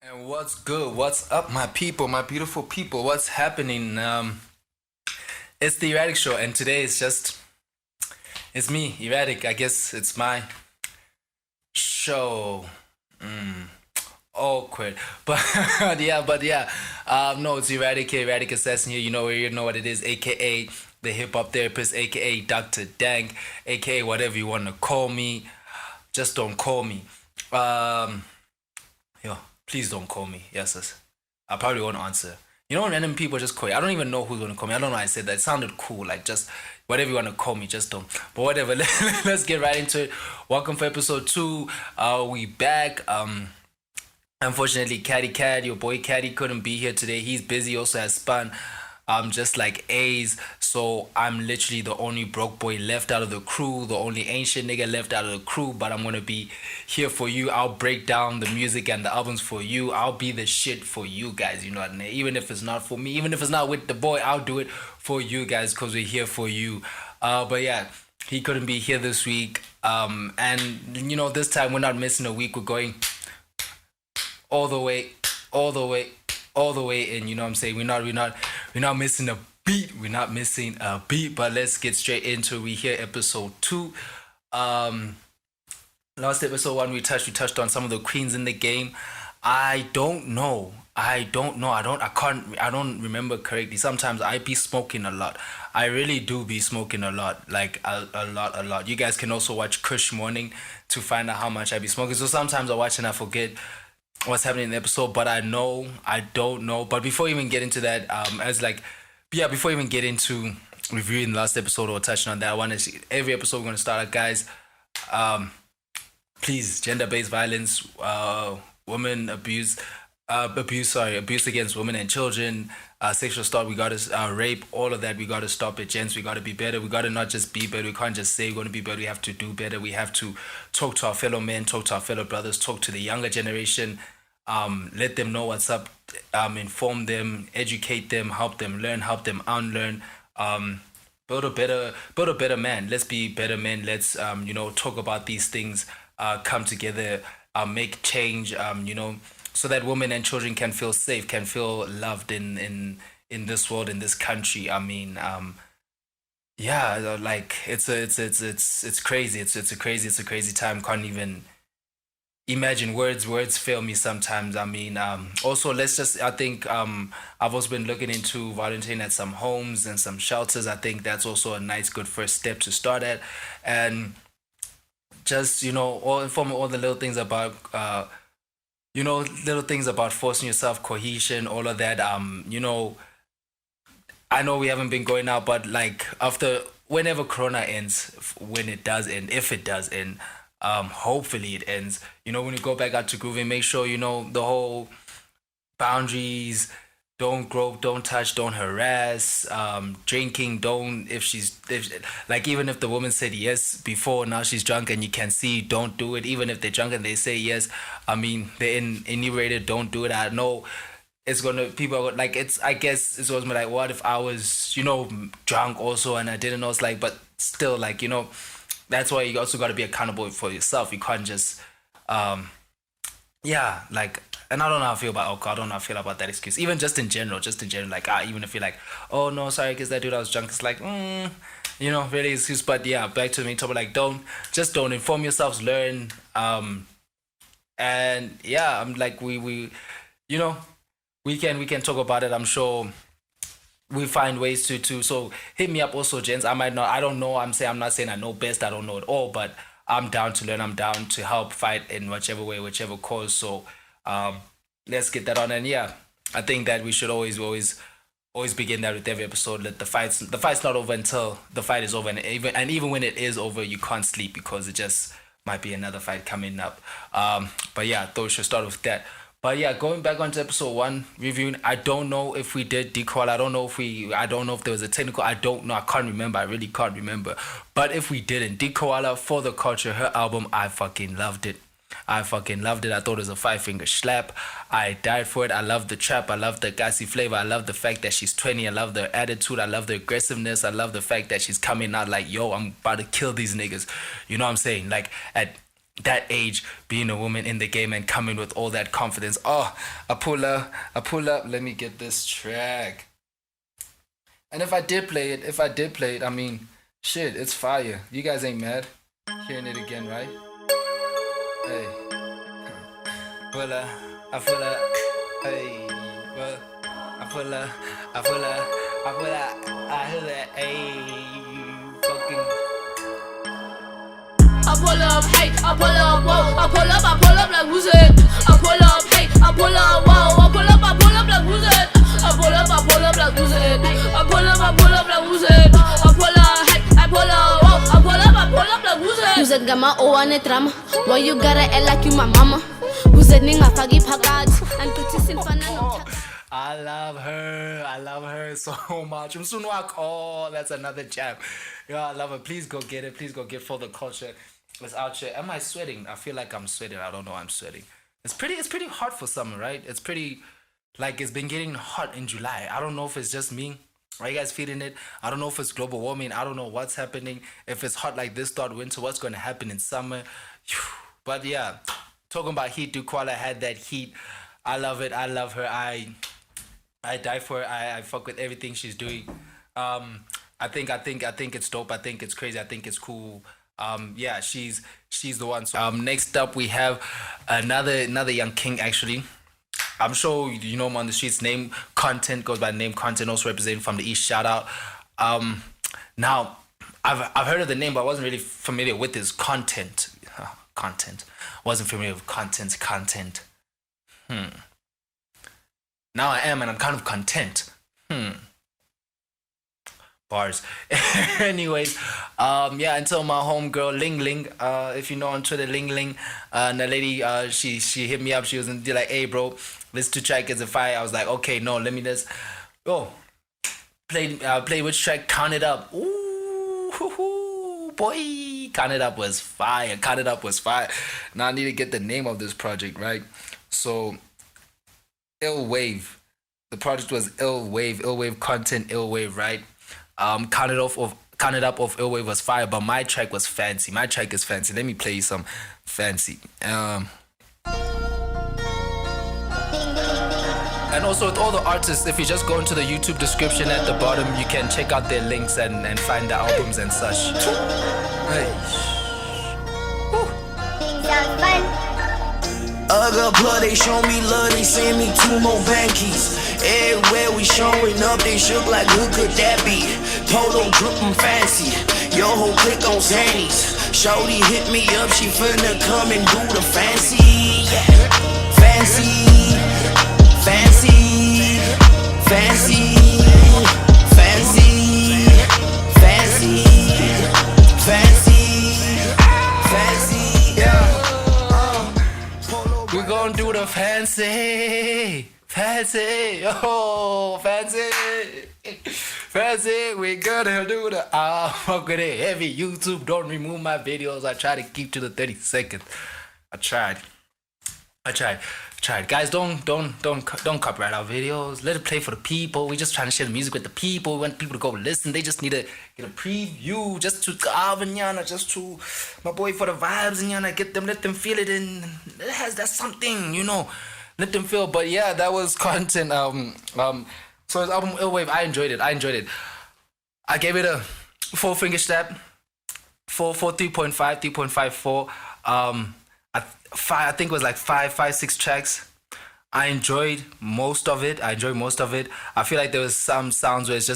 And what's good? What's up, my people, my beautiful people? What's happening? It's the Erratic show, and today it's me, Erratic. I guess it's my show. Mm, awkward, but yeah. No, it's Erratic, Erratic Assassin here. You know what it is, aka the hip hop therapist, aka Dr. Dank, aka whatever you want to call me. Just don't call me. Um, Yo, please don't call me. Yes, sis. I probably won't answer. You know, when random people just call you. I don't even know who's gonna call me. I don't know why I said that. It sounded cool. Like just whatever you wanna call me, just don't. But whatever. Let's get right into it. Welcome for episode 2. We back. Unfortunately, your boy Kaddy couldn't be here today. He's busy. Also has spun. Just like A's. So I'm literally the only broke boy left out of the crew, the only ancient nigga left out of the crew. But I'm gonna be here for you. I'll break down the music and the albums for you. I'll be the shit for you guys. You know what I mean? Even if it's not for me, even if it's not with the boy, I'll do it for you guys because we're here for you. But yeah, he couldn't be here this week. And this time we're not missing a week. We're going all the way, all the way, all the way in. You know what I'm saying? We're not missing a beat. We're not missing a beat. But let's get straight into it. We here episode 2. Um, Last episode 1 we touched on some of the queens in the game. I don't know. I don't know. I don't remember correctly. Sometimes I be smoking a lot. I really do be smoking a lot. Like a lot. You guys can also watch Kush Morning to find out how much I be smoking. So sometimes I watch and I forget what's happening in the episode, but I don't know. But before we even get into that, before we even get into reviewing the last episode or touching on that, I want to see every episode we're gonna start out, guys. Um, Please, gender-based violence, women abuse against women and children, sexual assault. We gotta rape, all of that. We gotta stop it, gents. We gotta be better. We gotta not just be better. We can't just say we're gonna be better. We have to do better. We have to talk to our fellow men, talk to our fellow brothers, talk to the younger generation. Let them know what's up. Inform them, educate them, help them learn, help them unlearn. Build a better man. Let's be better men. Let's talk about these things, come together, make change, so that women and children can feel safe, can feel loved in this world, in this country. I mean, yeah, like it's crazy. It's a crazy time. Can't even imagine. Words fail me sometimes. I mean, also let's just I think I've also been looking into volunteering at some homes and some shelters. I think that's also a nice good first step to start at. And just all inform all the little things about little things about forcing yourself, cohesion, all of that. I know we haven't been going out, but like after whenever Corona ends, when it does end, if it does end, hopefully it ends. When you go back out to grooving, make sure the whole boundaries. Don't grope, don't touch, don't harass. Drinking, don't if like even if the woman said yes before, now she's drunk and you can see, don't do it. Even if they're drunk and they say yes, I mean they're inebriated, don't do it. I know it's gonna people are like it's. I guess it's always like, what if I was drunk also and I didn't know? It's like, but still like that's why you also got to be accountable for yourself. You can't just um yeah, like, and I don't know how I feel about alcohol. I don't know how I feel about that excuse. Even just in general, like, even if you're like, oh no, sorry, because that dude I was drunk. It's like, really excuse. But yeah, back to the main topic. Like, don't inform yourselves, learn, and yeah, I'm like, you know, we can talk about it. I'm sure we find ways to. So hit me up also, gents. I might not. I don't know. I'm not saying I know best. I don't know it all, but I'm down to learn. I'm down to help fight in whichever way, whichever cause. So um, let's get that on. And yeah, I think that we should always begin that with every episode. Let the fight's not over until the fight is over, and even when it is over, you can't sleep because it just might be another fight coming up. But yeah, thought we should start with that. But yeah, going back onto episode 1, reviewing. I don't know if we did decall. I don't know if there was a technical. I don't know. I can't remember. I really can't remember. But if we didn't, Dee Koala for the culture, her album, I fucking loved it. I fucking loved it. I thought it was a five finger slap. I died for it. I love the trap. I love the gassy flavor. I love the fact that she's 20. I love the attitude. I love the aggressiveness. I love the fact that she's coming out like, yo, I'm about to kill these niggas. You know what I'm saying? Like at that age, being a woman in the game and coming with all that confidence. Oh, I pull up. Let me get this track. And if I did play it, I mean, shit, it's fire. You guys ain't mad hearing it again, right? Hey, pull up, I pull up. Hey, well, I pull up, I pull up, I pull up, I hear that. Hey, fucking. I pull up, hey, I pull up, whoa, I pull up like who's it? I pull up, hey, I pull up, whoa, I pull up like who's it? I pull up like who's it? I pull up like who's it? I pull up, hey, I pull up, whoa, I pull up like who's it? Who's it got my O on the drama? Why you gotta act like you my mama? Who's it ning my faggy package? And put this in fun and I love her so much. Oh, that's another jam. Yeah, I love her. Please go get it. Please go get For the Culture. It's out here. Am I sweating? I feel like I'm sweating. I don't know. I'm sweating. It's pretty hot for summer, right? It's pretty like it's been getting hot in July. I don't know if it's just me. Are you guys feeling it? I don't know if it's global warming. I don't know what's happening. If it's hot like this start winter, what's going to happen in summer? But yeah, talking about heat, Dee Koala had that heat. I love it. I love her. I die for her. I fuck with everything she's doing. I think it's dope. I think it's crazy. I think it's cool. Yeah, she's the one. So next up we have another young king actually. I'm sure you know him on the streets. Name Content goes by name Content, also representing from the East. Shout out. Now I've heard of the name, but I wasn't really familiar with his content. Content. Wasn't familiar with content. Now I am, and I'm kind of content. Bars. Anyways, yeah, until my homegirl Ling Ling, if you know on Twitter, Ling Ling, and the lady, she hit me up. She was like, "Hey, bro, this two track is a fire." I was like, "Okay, no, let me just, oh, play which track? Count It Up." Ooh, boy, Count It Up was fire. Count It Up was fire. Now I need to get the name of this project right. So, Ill Wave. The project was Ill Wave content, Ill Wave, right? Count It Up of Ill Wave was fire, but my track was fancy. My track is fancy. Let me play you some fancy. And also with all the artists, if you just go into the YouTube description at the bottom, you can check out their links and find the albums and such. Hey. Sounds fun. Ugga plug, they show me love, they send me 2 more bankies. Everywhere we showing up, they shook like who could that be? Polo drippin' fancy, yo whole click on Zannies. Shorty hit me up, she finna come and do the fancy. Yeah. Fancy, fancy, fancy, fancy, fancy, fancy, fancy, yeah. We gon' do the fancy, oh, fancy. We gonna do the fuck with it. Heavy YouTube, don't remove my videos. I try to keep to the 30 seconds. I tried. Guys, don't copyright our videos. Let it play for the people. We just trying to share the music with the people. We want people to go listen. They just need to get a preview. Just to Alvin Yana, just to my boy for the vibes and Yana. Let them feel it, and that's something, you know. Let them feel. But yeah, that was content. So his album Ill Wave, I enjoyed it. I gave it a 4 finger step. 3.5, 3.54. I think it was like 6 tracks. I enjoyed most of it. I feel like there was some sounds where it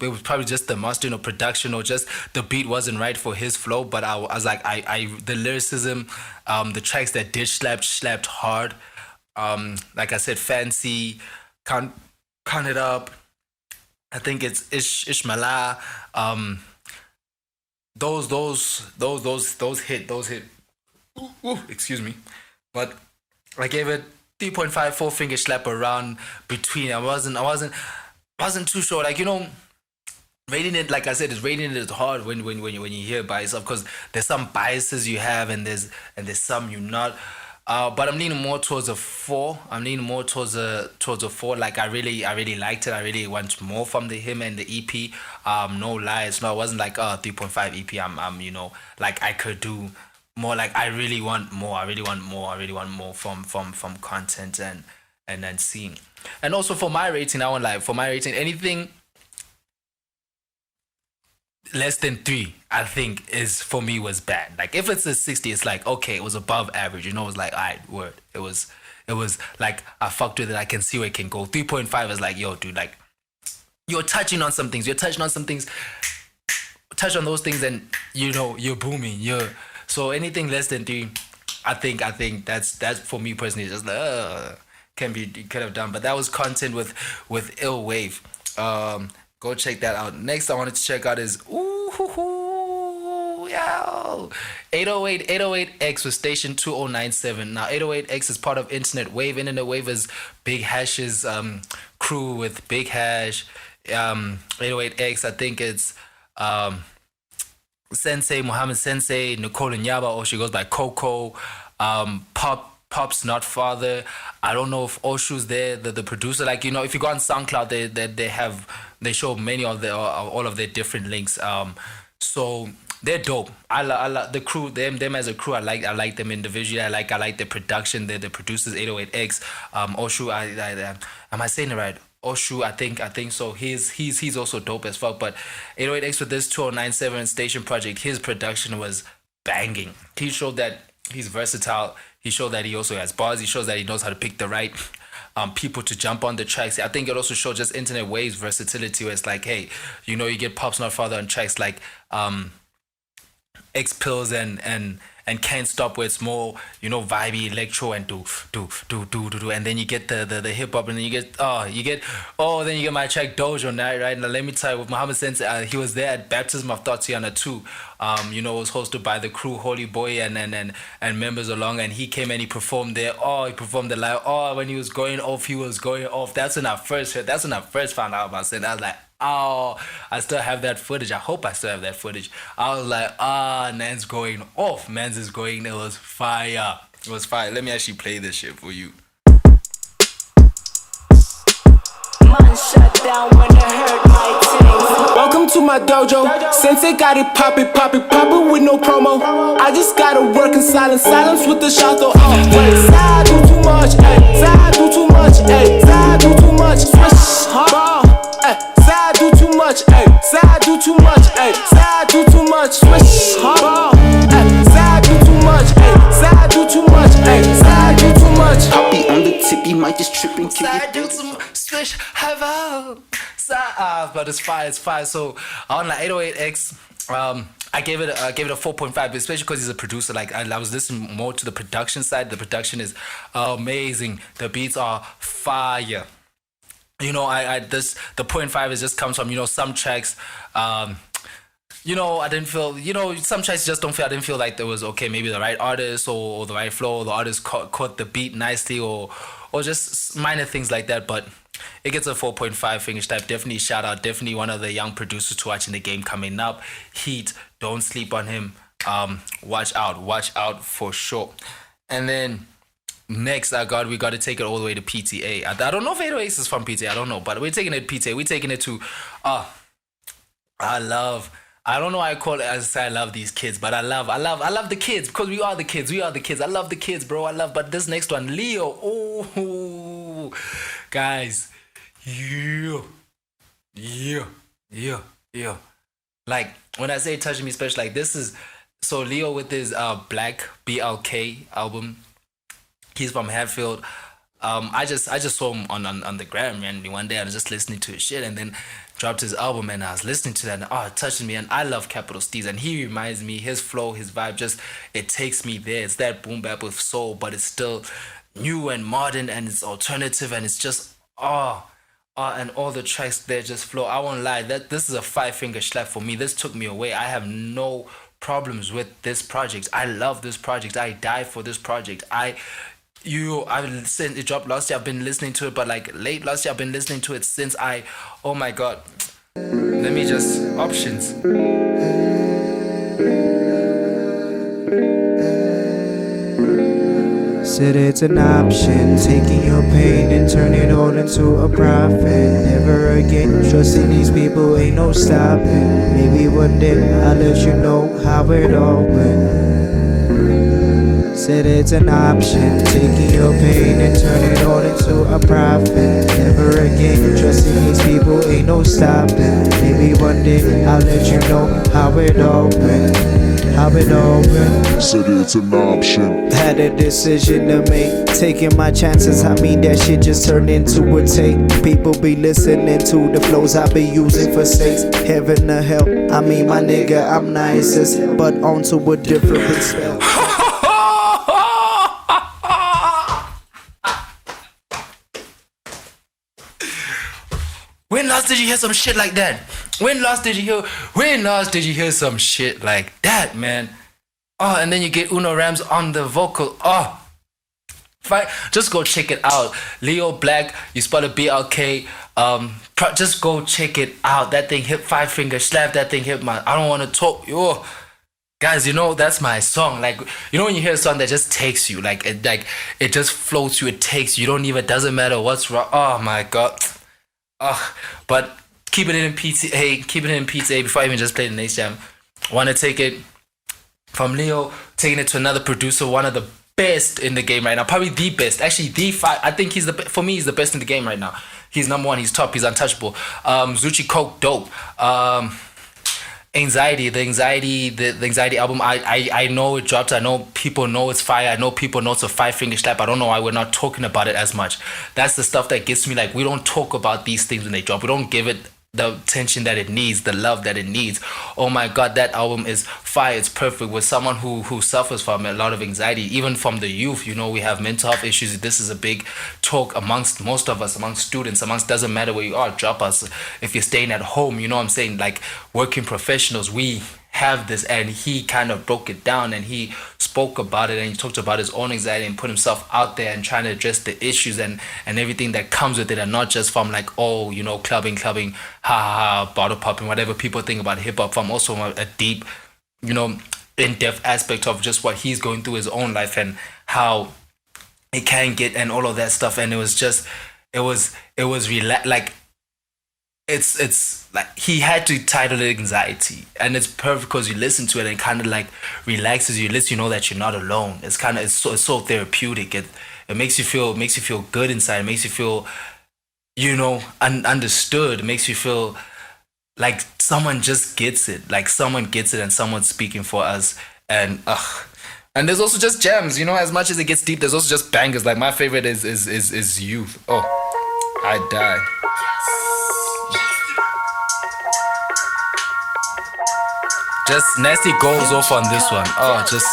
was probably just the mastering or production or just the beat wasn't right for his flow. But I was like, the lyricism, the tracks that did slapped hard. Like I said, fancy, count it up. I think it's Ishmala. Those hit. Ooh, excuse me, but I gave it 3.5, 4 finger slap around between. I wasn't too sure. Like, you know, rating it, like I said, rating it is hard when you hear it by yourself, because there's some biases you have and there's some you not. But I'm leaning more towards a 4. I'm leaning more towards a 4. Like I really liked it. I really want more from him and the EP. No lies, no, it wasn't like 3.5 EP. I'm you know, like I could do more like I really want more. I really want more. I really want more from content and then seeing. And also for my rating, I want like for my rating anything less than 3, I think is for me was bad. Like if it's a 60, it's like okay, it was above average. You know, it was like alright, word. It was like I fucked with it. I can see where it can go. 3.5 is like yo, dude, like you're touching on some things. You're touching on some things. Touch on those things, and you know you're booming. So anything less than 3, I think that's for me personally just could have done. But that was content with Ill Wave. Go check that out. Next, I wanted to check out is yo 808X with station 2097. Now 808X is part of Internet Wave. Internet Wave is Big Hash's crew with Big Hash. 808X, I think it's Sensei, Muhammad Sensei, Nicole Nyaba, or she goes by Coco, Pop's Not Father. I don't know if Oshu's there, the producer. Like, you know, if you go on SoundCloud, they show many of all of their different links. So they're dope. I love the crew, them as a crew. I like them individually. I like their production. They're the producers. 808X, Oshu. Am I saying it right? Oshu, I think so. He's also dope as fuck. But 808X with this 2097 station project, his production was banging. He showed that he's versatile. He showed that he also has bars. He shows that he knows how to pick the right people to jump on the tracks. I think it also showed just Internet Wave's versatility, where it's like, hey, you know, you get Pop's Not Father on tracks like X Pills and Can't Stop, where it's more, you know, vibey electro and do, and then you get the hip hop, and then you get then you get my track Dojo on that, right? Now let me tell you, with Muhammad Sensei, he was there at Baptism of Thotiana 2. You know, it was hosted by the crew, Holy Boy and members along, and he came and he performed there. He performed the live. When he was going off. That's when I first found out about Sensei. I was like, I still have that footage. I hope I still have that footage. I was like, man's going off. Man's is going. It was fire. It was fire. Let me actually play this shit for you. Man shut down when I heard my things. Welcome to my dojo. Sensei got it poppin' with no promo. I just gotta work in silence with the shadow. Side do too much, side do too much, side do too much. Swish, ball. Side do too much, side do too much, side do too much, swish, ball, side do too much, side do too much, side do too much. Poppy on the tip, you might just trip and kick it. Side do too much, swish, have out, side, but it's fire. So on the 808X, I gave it a 4.5, especially because he's a producer. Like I was listening more to the production side. The production is amazing. The beats are fire. You know, the 0.5 is just comes from, you know, some tracks, you know, I didn't feel, you know, some tracks just don't feel, I didn't feel like there was, okay, maybe the right artist or the right flow, or the artist caught the beat nicely, or just minor things like that. But it gets a 4.5 finish type. Definitely shout out, definitely one of the young producers to watch in the game coming up. Heat, don't sleep on him. Watch out for sure. And then next, we got to take it all the way to PTA. I don't know if 808 is from PTA. I don't know, but we're taking it PTA. We're taking it to, I don't know why I call it, as I say, I love these kids, but I love the kids, because we are the kids. I love the kids, bro. But this next one, Leo. Oh, guys. Yeah. Like, when I say touching me special, like this is, so Leo with his Black BLK album. He's from Hatfield. I just saw him on the gram, man. One day I was just listening to his shit, and then dropped his album, and I was listening to that, and it touched me. And I love Capital Steez, and he reminds me, his flow, his vibe, just it takes me there. It's that boom bap with soul, but it's still new and modern, and it's alternative, and it's just and all the tracks there just flow. I won't lie, that this is a 5-finger slap for me. This took me away. I have no problems with this project. I love this project. I die for this project. It dropped last year. I've been listening to it, but like late last year, I've been listening to it since oh my god. Let me just, options. Said it's an option, taking your pain and turn it all into a profit. Never again, trusting these people, ain't no stopping. Maybe one day I'll let you know how it all went. Said it's an option, taking your pain and turn it all into a profit. Never again trusting these people, ain't no stopping. Maybe one day I'll let you know how it all went. How it all went. Said it's an option. Had a decision to make, taking my chances. I mean that shit just turned into a tape. People be listening to the flows I be using for sakes. Heaven or hell, I mean my nigga, I'm nicest, but onto a different spell. When last did you hear some shit like that? When last did you hear some shit like that, man? Oh, and then you get Uno Rams on the vocal. Oh, just go check it out. Leo Black, you spell it BLK. Just go check it out. That thing hit 5 finger slap. That thing hit my. I don't want to talk. Yo, guys, you know that's my song. Like, you know when you hear a song that just takes you, like it just floats you. It takes you. You don't even. It doesn't matter what's wrong. Oh my god. But keep it in PTA. Keep it in PTA before I even just play the next jam. Want to take it from Leo, taking it to another producer, one of the best in the game right now, probably the best. Actually, I think he's for me, he's the best in the game right now. He's number one. He's top. He's untouchable. Zoocci Coke Dope. Anxiety, the anxiety album. I know it dropped. I know people know it's fire. I know people know it's a 5 finger slap. I don't know why we're not talking about it as much. That's the stuff that gets me. Like, we don't talk about these things when they drop. We don't give it the attention that it needs, the love that it needs. Oh my god, that album is fire. It's perfect. With someone who suffers from a lot of anxiety, even from the youth. You know, we have mental health issues. This is a big talk amongst most of us, amongst students, doesn't matter where you are, drop us. If you're staying at home, you know what I'm saying, like working professionals, we have this. And he kind of broke it down, and he spoke about it, and he talked about his own anxiety and put himself out there and trying to address the issues and everything that comes with it, and not just from like, oh, you know, clubbing, ha ha ha, bottle popping, whatever people think about hip-hop, from also a deep, you know, in-depth aspect of just what he's going through his own life and how it can get and all of that stuff. And it was like it's like he had to title it Anxiety, and it's perfect because you listen to it and kind of like relaxes you. It lets you know that you're not alone. It's so therapeutic. It makes you feel good inside. It makes you feel, you know, understood. It makes you feel like someone just gets it. Like someone gets it and someone's speaking for us. And and there's also just jams, you know, as much as it gets deep, there's also just bangers. Like my favorite is Youth. Oh, I die. Just Nasty goes off on this one. Oh, just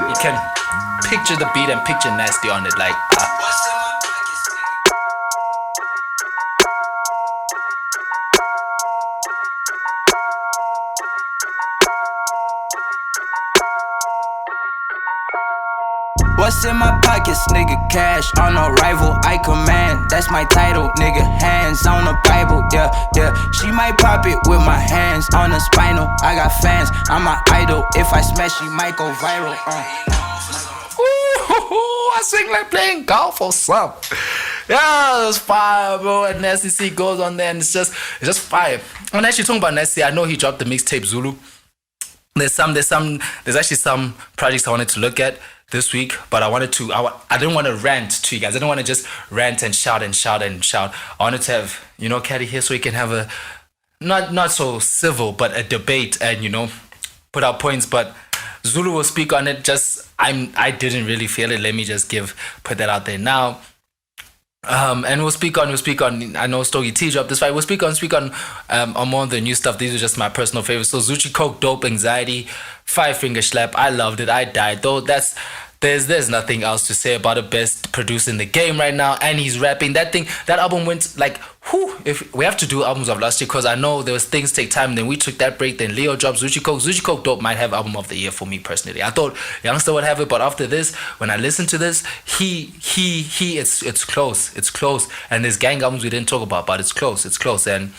you can picture the beat and picture Nasty on it. Like What's in my pockets, nigga? Cash on arrival, I command. That's my title, nigga. Hands on the Bible, yeah, yeah. She might pop it with my hands on the spinal. I got fans, I'm my idol. If I smash, she might go viral. Ooh, I sing like playing golf or something. Yeah, it was fire, bro. And Nasty C goes on there, and it's just fire. I'm actually talking about Nasty. I know he dropped the mixtape Zulu. There's actually some projects I wanted to look at this week, but I didn't want to rant to you guys. I didn't want to just rant and shout. I wanted to have, you know, Kaddy here so we can have a not so civil, but a debate and, you know, put out points. But Zulu will speak on it. I didn't really feel it. Let me just put that out there now. And we'll speak on. I know Stogie T dropped this fight. We'll speak on more of the new stuff. These are just my personal favorites. So Zoocci Coke Dope, Anxiety, 5 finger slap. I loved it. I died though. There's nothing else to say about it. Best producer in the game right now, and he's rapping. That album went like, whew. If we have to do albums of last year, because I know there was things take time. Then we took that break. Then Leo dropped Zoocci Coke Dope might have album of the year for me personally. I thought Youngster would have it, but after this, when I listen to this, it's close. And there's gang albums we didn't talk about, but it's close. And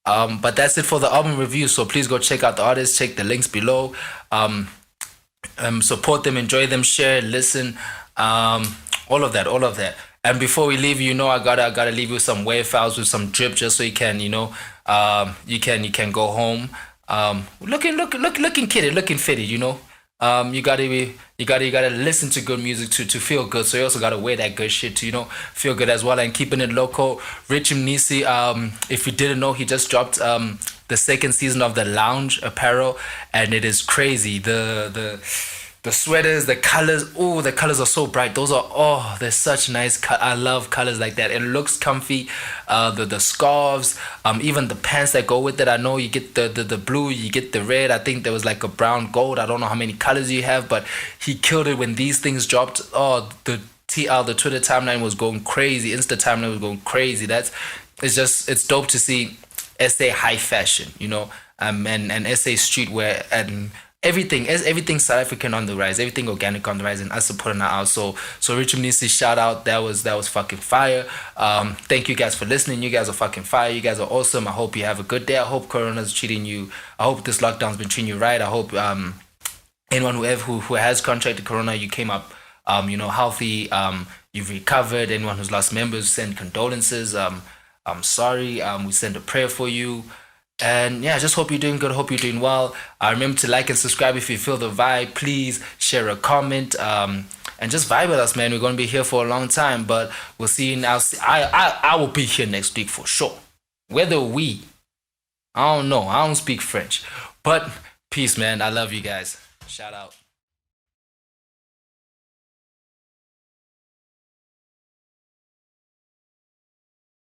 but that's it for the album review. So please go check out the artists. Check the links below. Support them, enjoy them, share, listen, all of that. And before we leave, you know, I gotta leave you with some wave files with some drip, just so you can, you know, you can go home, looking kidded, looking fitted, you know. you gotta listen to good music to feel good. So you also gotta wear that good shit to feel good as well. And keeping it local, Rich Mnisi, if you didn't know, he just dropped the second season of the Lounge apparel, and it is crazy. The sweaters, the colors, oh, the colors are so bright. They're such nice. I love colors like that. It looks comfy. The scarves, even the pants that go with it. I know you get the blue, you get the red. I think there was like a brown gold. I don't know how many colors you have, but he killed it when these things dropped. Oh, the Twitter timeline was going crazy. Insta timeline was going crazy. It's dope to see SA high fashion, and SA streetwear and everything South African on the rise, everything organic on the rise, and us supporting that out. So Rich Mnisi, shout out, that was fucking fire. Thank you guys for listening. You guys are fucking fire. You guys are awesome. I hope you have a good day. I hope Corona's treating you. I hope this lockdown's been treating you right. I hope anyone who has contracted Corona, you came up healthy. You've recovered. Anyone who's lost members, send condolences. I'm sorry. We send a prayer for you. And yeah, just hope you're doing good. Hope you're doing well. Remember to like and subscribe if you feel the vibe. Please share a comment. And just vibe with us, man. We're gonna be here for a long time, but we'll see you now. I will be here next week for sure. I don't know. I don't speak French, but peace, man. I love you guys. Shout out.